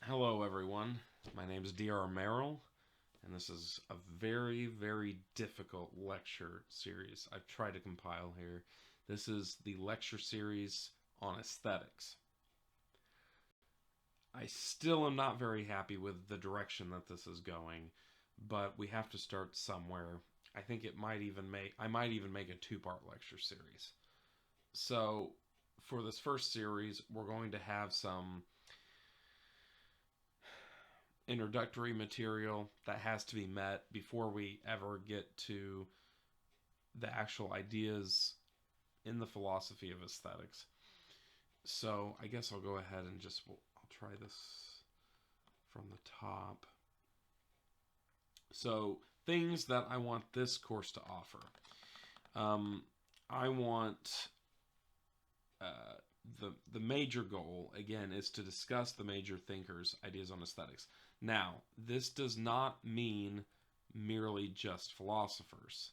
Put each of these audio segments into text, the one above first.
Hello, everyone. My name is D.R. Merrill, and this is a very, very difficult lecture series I've tried to compile here. This is the lecture series on aesthetics. I still am not very happy with the direction that this is going, but we have to start somewhere. I might even make a two-part lecture series. So, for this first series, we're going to have some introductory material that has to be met before we ever get to the actual ideas in the philosophy of aesthetics. So I guess I'll go ahead and I'll try this from the top. So things that I want this course to offer. I want the major goal again is to discuss the major thinkers' ideas on aesthetics. Now, this does not mean merely just philosophers.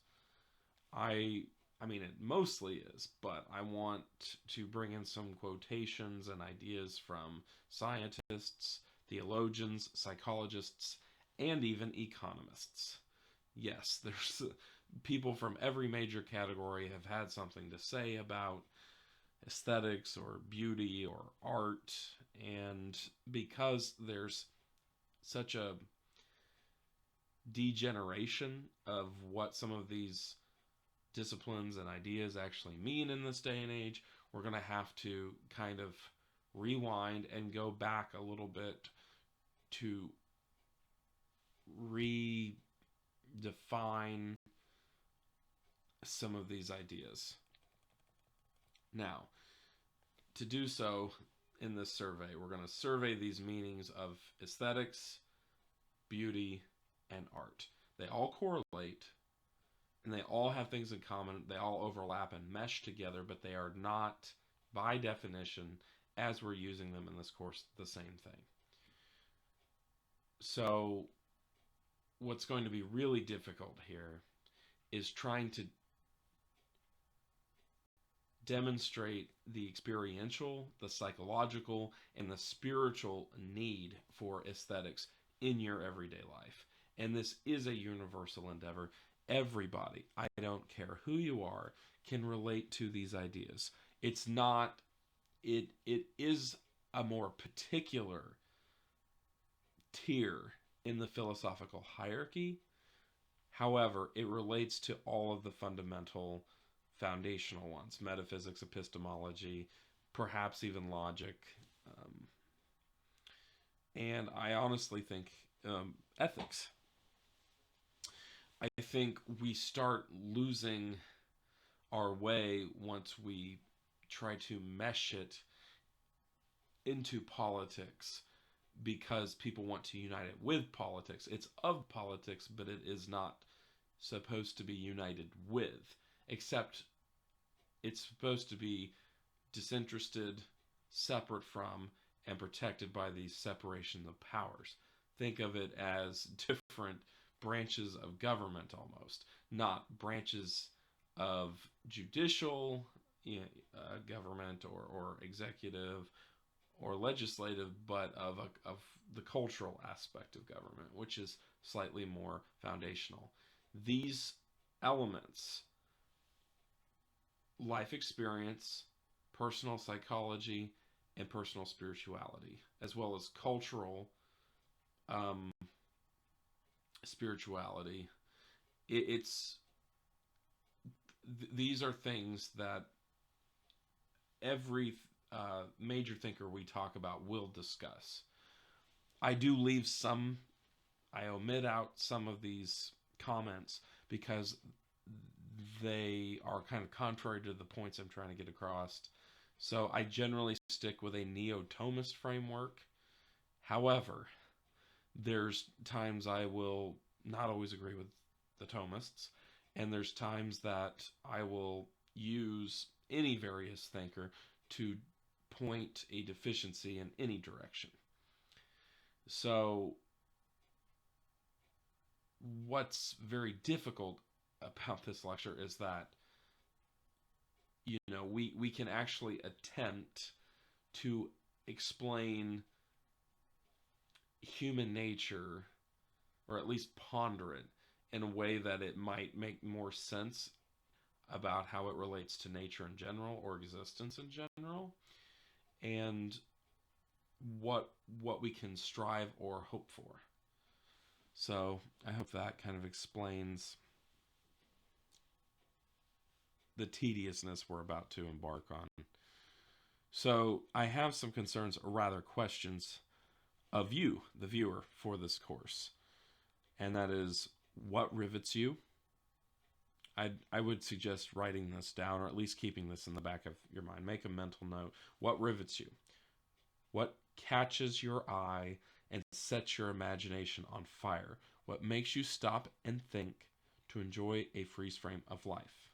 I mean it mostly is, but I want to bring in some quotations and ideas from scientists, theologians, psychologists, and even economists. Yes, there's people from every major category have had something to say about aesthetics or beauty or art, and because there's such a degeneration of what some of these disciplines and ideas actually mean in this day and age, we're going to have to kind of rewind and go back a little bit to redefine some of these ideas. Now, to do so in this survey, we're going to survey these meanings of aesthetics, beauty, and art. They all correlate and they all have things in common. They all overlap and mesh together, but they are not, by definition, as we're using them in this course, the same thing. So, what's going to be really difficult here is trying to demonstrate the experiential, the psychological, and the spiritual need for aesthetics in your everyday life. And this is a universal endeavor. Everybody, I don't care who you are, can relate to these ideas. It's not, it is a more particular tier in the philosophical hierarchy. However, it relates to all of the fundamental foundational ones: metaphysics, epistemology, perhaps even logic. And I honestly think ethics. I think we start losing our way once we try to mesh it into politics because people want to unite it with politics. It's of politics, but it is not supposed to be united with, except it's supposed to be disinterested, separate from, and protected by the separation of powers. Think of it as different branches of government almost, not branches of judicial government or executive or legislative, but of the cultural aspect of government, which is slightly more foundational. These elements, life experience, personal psychology, and personal spirituality, as well as cultural um, spirituality, it's these are things that every major thinker we talk about will discuss. I do leave some, I omit out some of these comments because they are kind of contrary to the points I'm trying to get across. So I generally stick with a neo-Thomist framework. However, there's times I will not always agree with the Thomists, and there's times that I will use any various thinker to point a deficiency in any direction. So, what's very difficult about this lecture is that we can actually attempt to explain human nature, or at least ponder it in a way that it might make more sense about how it relates to nature in general or existence in general, and what we can strive or hope for. So I hope that kind of explains the tediousness we're about to embark on. So I have some concerns, or rather questions, of you, the viewer, for this course. And that is, what rivets you? I would suggest writing this down, or at least keeping this in the back of your mind. Make a mental note. What rivets you? What catches your eye and sets your imagination on fire? What makes you stop and think to enjoy a freeze frame of life?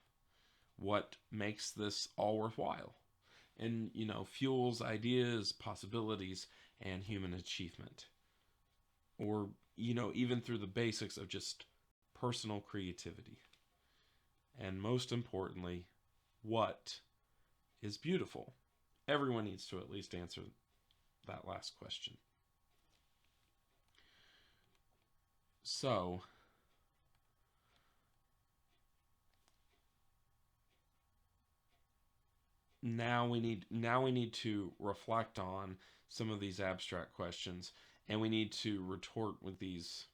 What makes this all worthwhile? And, fuels ideas, possibilities, and human achievement. Or, even through the basics of just personal creativity. And most importantly, what is beautiful? Everyone needs to at least answer that last question. So, now we need to reflect on some of these abstract questions, and we need to retort with these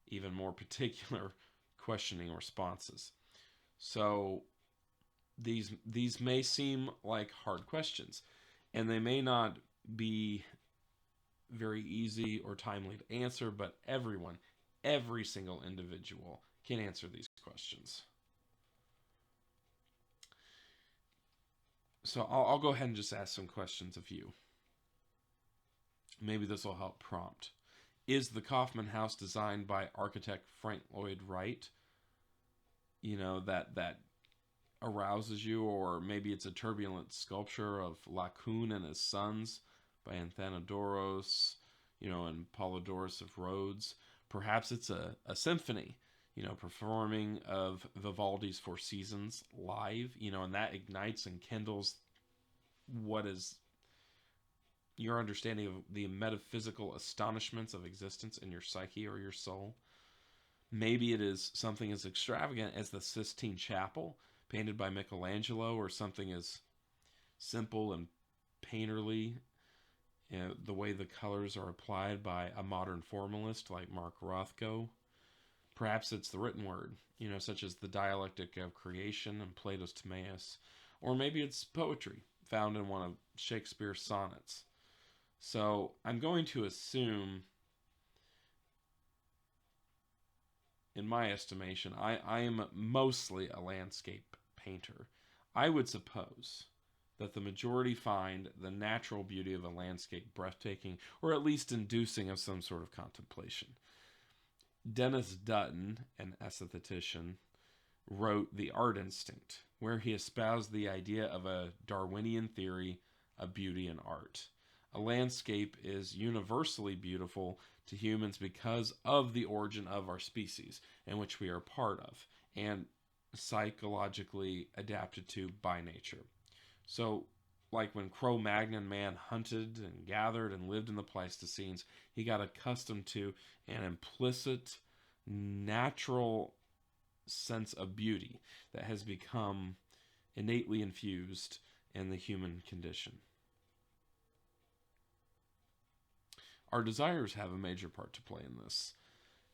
even more particular questioning responses. So these may seem like hard questions, and they may not be very easy or timely to answer, but every single individual can answer these questions. So I'll go ahead and just ask some questions of you. Maybe this will help prompt. Is the Kaufman House designed by architect Frank Lloyd Wright? That arouses you, or maybe it's a turbulent sculpture of Laocoon and his sons by Athenodorus, and Polydorus of Rhodes. Perhaps it's a symphony, performing of Vivaldi's Four Seasons live, and that ignites and kindles what is your understanding of the metaphysical astonishments of existence in your psyche or your soul. Maybe it is something as extravagant as the Sistine Chapel, painted by Michelangelo, or something as simple and painterly, the way the colors are applied by a modern formalist like Mark Rothko. Perhaps it's the written word, such as the dialectic of creation and Plato's Timaeus. Or maybe it's poetry found in one of Shakespeare's sonnets. So I'm going to assume, in my estimation, I am mostly a landscape painter. I would suppose that the majority find the natural beauty of a landscape breathtaking, or at least inducing of some sort of contemplation. Dennis Dutton, an aesthetician, wrote The Art Instinct, where he espoused the idea of a Darwinian theory of beauty in art. A landscape is universally beautiful to humans because of the origin of our species, in which we are part of, and psychologically adapted to by nature. So, like when Cro-Magnon man hunted and gathered and lived in the Pleistocene, he got accustomed to an implicit, natural sense of beauty that has become innately infused in the human condition. Our desires have a major part to play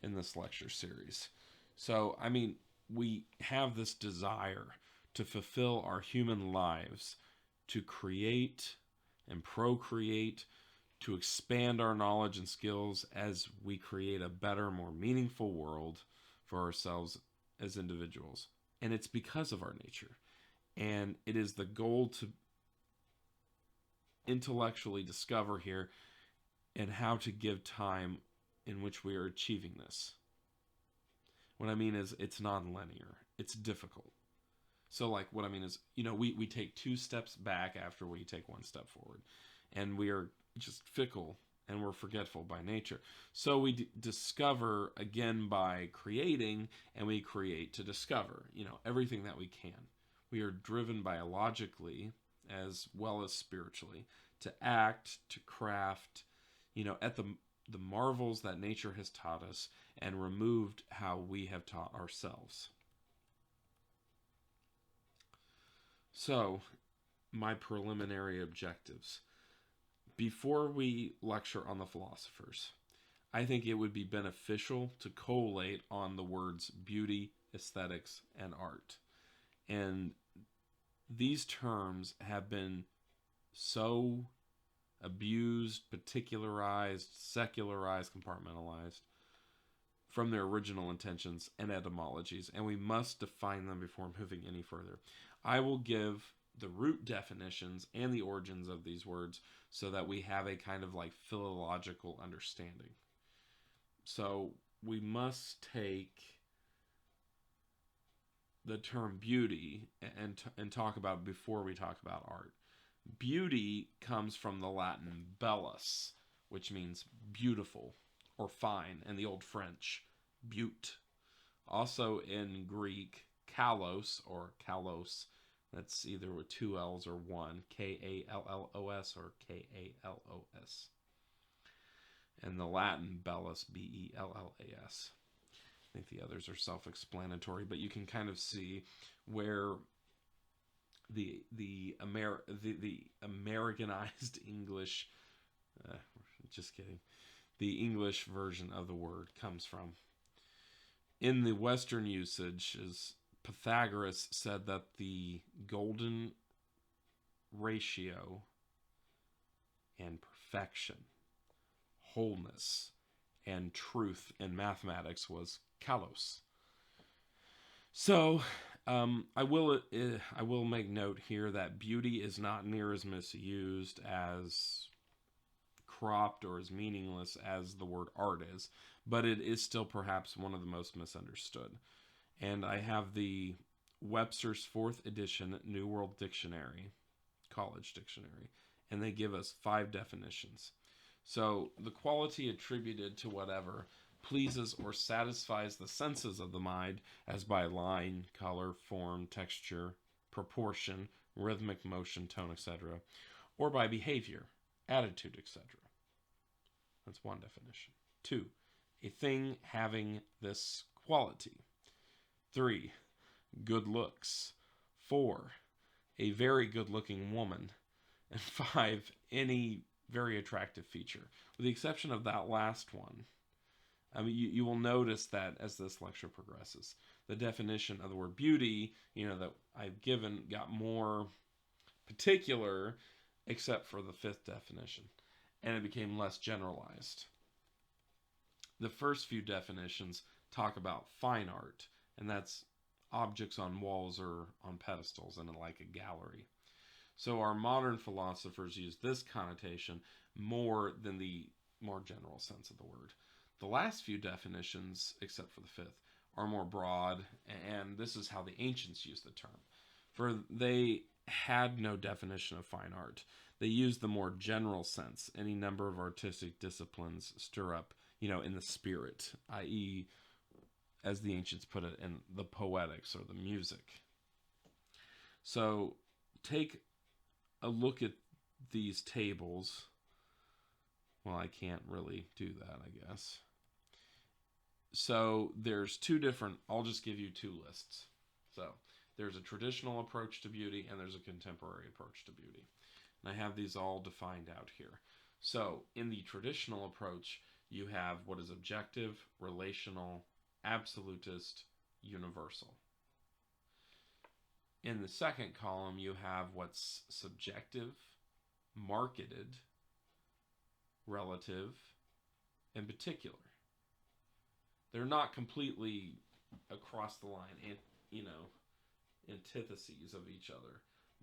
in this lecture series. So, we have this desire to fulfill our human lives, to create and procreate, to expand our knowledge and skills as we create a better, more meaningful world for ourselves as individuals. And it's because of our nature. And it is the goal to intellectually discover here and how to give time in which we are achieving this. What I mean is, it's non-linear. It's difficult. So, what I mean is, we take 2 steps back after we take 1 step forward. And we are just fickle, and we're forgetful by nature. So we discover again by creating, and we create to discover, everything that we can. We are driven biologically as well as spiritually to act, to craft, at the marvels that nature has taught us and removed how we have taught ourselves. So, my preliminary objectives. Before we lecture on the philosophers, I think it would be beneficial to collate on the words beauty, aesthetics, and art. And these terms have been so abused, particularized, secularized, compartmentalized from their original intentions and etymologies, and we must define them before moving any further. I will give the root definitions and the origins of these words so that we have a kind of like philological understanding. So we must take the term beauty and talk about it before we talk about art. Beauty comes from the Latin bellus, which means beautiful or fine, and the Old French, beaut. Also in Greek, kalos or kalos, that's either with two L's or one, Kallos or Kallos. And the Latin bellus, Bellas. I think the others are self-explanatory, but you can kind of see where the Americanized English, just kidding, the English version of the word comes from. In the Western usage, Pythagoras said that the golden ratio and perfection, wholeness, and truth in mathematics was kalos. So I will make note here that beauty is not near as misused, as cropped, or as meaningless as the word art is, but it is still perhaps one of the most misunderstood. And I have the Webster's 4th edition New World Dictionary, College Dictionary, and they give us 5 definitions. So the quality attributed to whatever pleases or satisfies the senses of the mind, as by line, color, form, texture, proportion, rhythmic motion, tone, etc., or by behavior, attitude, etc. That's one definition. 2, a thing having this quality. 3, good looks. 4, a very good-looking woman. And 5, any very attractive feature. With the exception of that last one, you will notice that as this lecture progresses, the definition of the word beauty, that I've given got more particular, except for the 5th definition, and it became less generalized. The first few definitions talk about fine art, and that's objects on walls or on pedestals in like a gallery. So our modern philosophers use this connotation more than the more general sense of the word. The last few definitions, except for the 5th, are more broad, and this is how the ancients used the term. For they had no definition of fine art. They used the more general sense. Any number of artistic disciplines stir up, in the spirit, i.e., as the ancients put it, in the poetics or the music. So take a look at these tables. Well, I can't really do that, I guess. So there's 2 different, I'll just give you 2 lists. So there's a traditional approach to beauty and there's a contemporary approach to beauty. And I have these all defined out here. So in the traditional approach, you have what is objective, relational, absolutist, universal. In the second column, you have what's subjective, marketed, relative, and particular. They're not completely across the line, and antitheses of each other,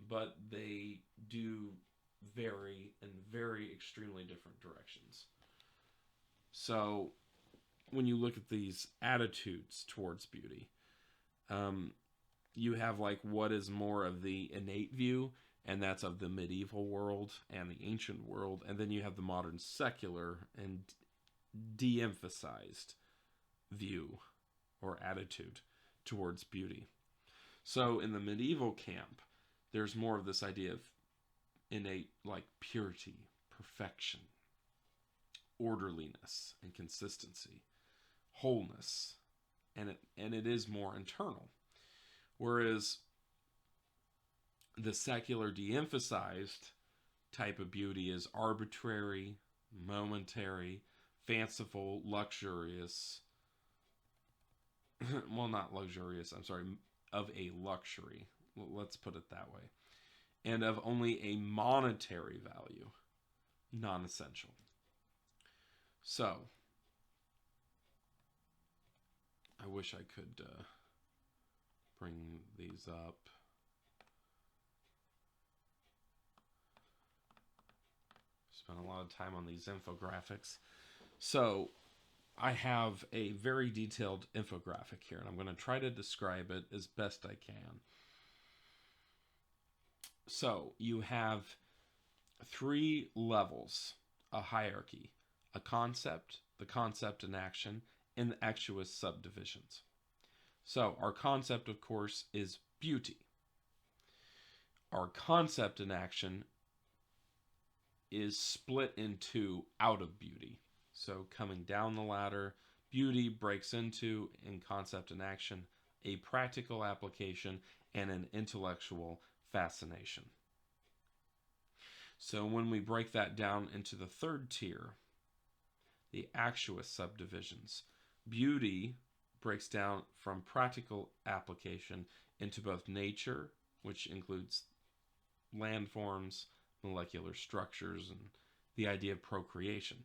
but they do vary in very extremely different directions. So when you look at these attitudes towards beauty, you have like what is more of the innate view, and that's of the medieval world and the ancient world, and then you have the modern secular and de-emphasized view or attitude towards beauty. So in the medieval camp, there's more of this idea of innate, like, purity, perfection, orderliness and consistency, wholeness, and it is more internal. Whereas the secular de-emphasized type of beauty is arbitrary, momentary, fanciful, luxurious. Well, not luxurious, I'm sorry, of a luxury. Let's put it that way. And of only a monetary value, non-essential. So, I wish I could bring these up. Spent a lot of time on these infographics. So, I have a very detailed infographic here, and I'm going to try to describe it as best I can. So, you have 3 levels, a hierarchy, a concept, the concept in action, and the actuous subdivisions. So, our concept, of course, is beauty. Our concept in action is split into out of beauty. So, coming down the ladder, beauty breaks into, in concept and action, a practical application and an intellectual fascination. So when we break that down into the third tier, the actuous subdivisions, beauty breaks down from practical application into both nature, which includes landforms, molecular structures, and the idea of procreation,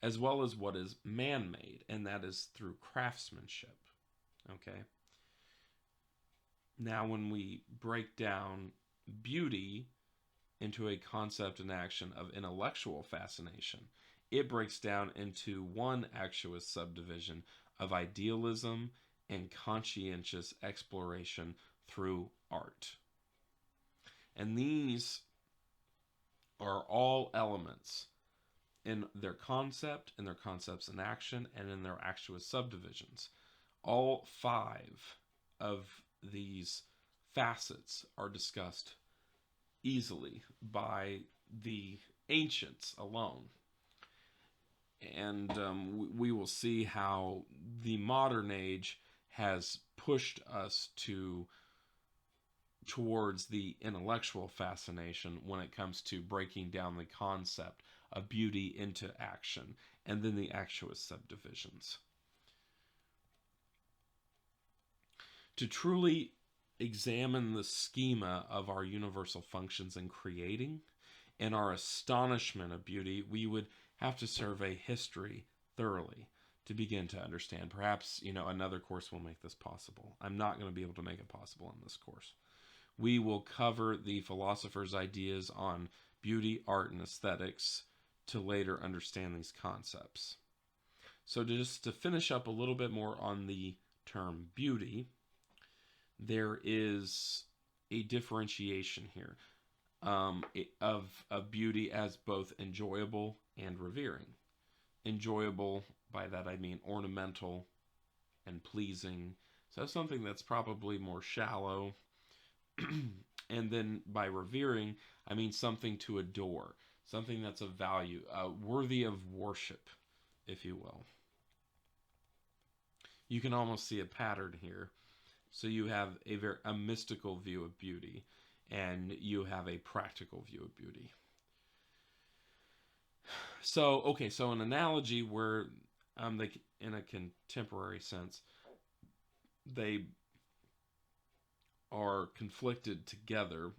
as well as what is man-made, and that is through craftsmanship. Okay? Now, when we break down beauty into a concept and action of intellectual fascination, it breaks down into one actuous subdivision of idealism and conscientious exploration through art. And these are all elements in their concept, in their concepts in action, and in their actuous subdivisions. All 5 of these facets are discussed easily by the ancients alone. And we will see how the modern age has pushed us towards the intellectual fascination when it comes to breaking down the concept of beauty into action, and then the actuous subdivisions. To truly examine the schema of our universal functions in creating and our astonishment of beauty, we would have to survey history thoroughly to begin to understand. Perhaps, another course will make this possible. I'm not going to be able to make it possible in this course. We will cover the philosopher's ideas on beauty, art, and aesthetics to later understand these concepts. So just to finish up a little bit more on the term beauty, there is a differentiation here of beauty as both enjoyable and revering. Enjoyable, by that I mean ornamental and pleasing. So something that's probably more shallow. And then by revering, I mean something to adore, something that's of value, worthy of worship, if you will. You can almost see a pattern here. So you have a mystical view of beauty, and you have a practical view of beauty. So an analogy where in a contemporary sense, they are conflicted together,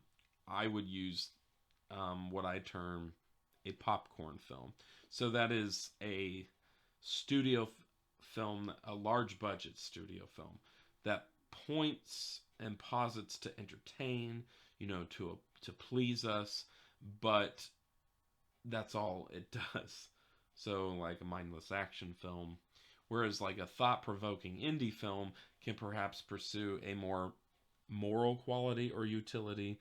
I would use what I term a popcorn film. So that is a studio film, a large budget studio film that points and posits to entertain, to please us, but that's all it does. So like a mindless action film, whereas like a thought-provoking indie film can perhaps pursue a more moral quality or utility,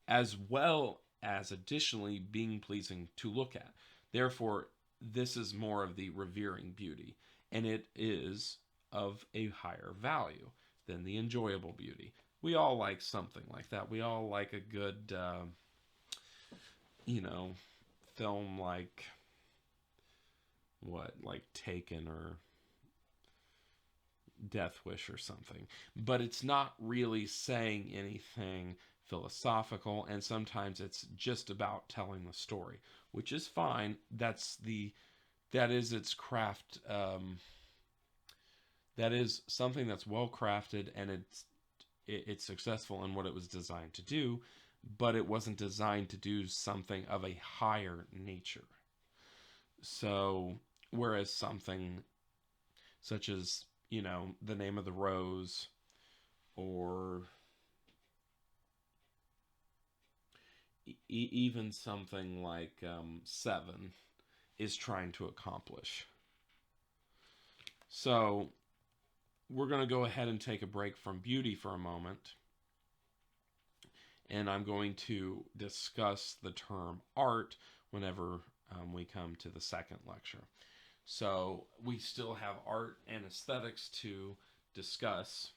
as well as additionally being pleasing to look at. Therefore, this is more of the revering beauty, and it is of a higher value than the enjoyable beauty. We all like something like that. We all like a good, film like what, like Taken or Death Wish or something. But it's not really saying anything philosophical, and sometimes it's just about telling the story, which is fine. That is its craft. That is something that's well crafted, and it's successful in what it was designed to do, but it wasn't designed to do something of a higher nature. So, whereas something such as, The Name of the Rose, or even something like Seven is trying to accomplish. So, we're going to go ahead and take a break from beauty for a moment, and I'm going to discuss the term art whenever we come to the second lecture. So we still have art and aesthetics to discuss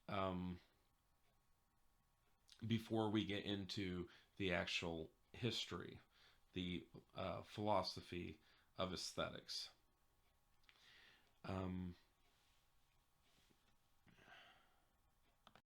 um, before we get into the actual history, the philosophy of aesthetics. Um,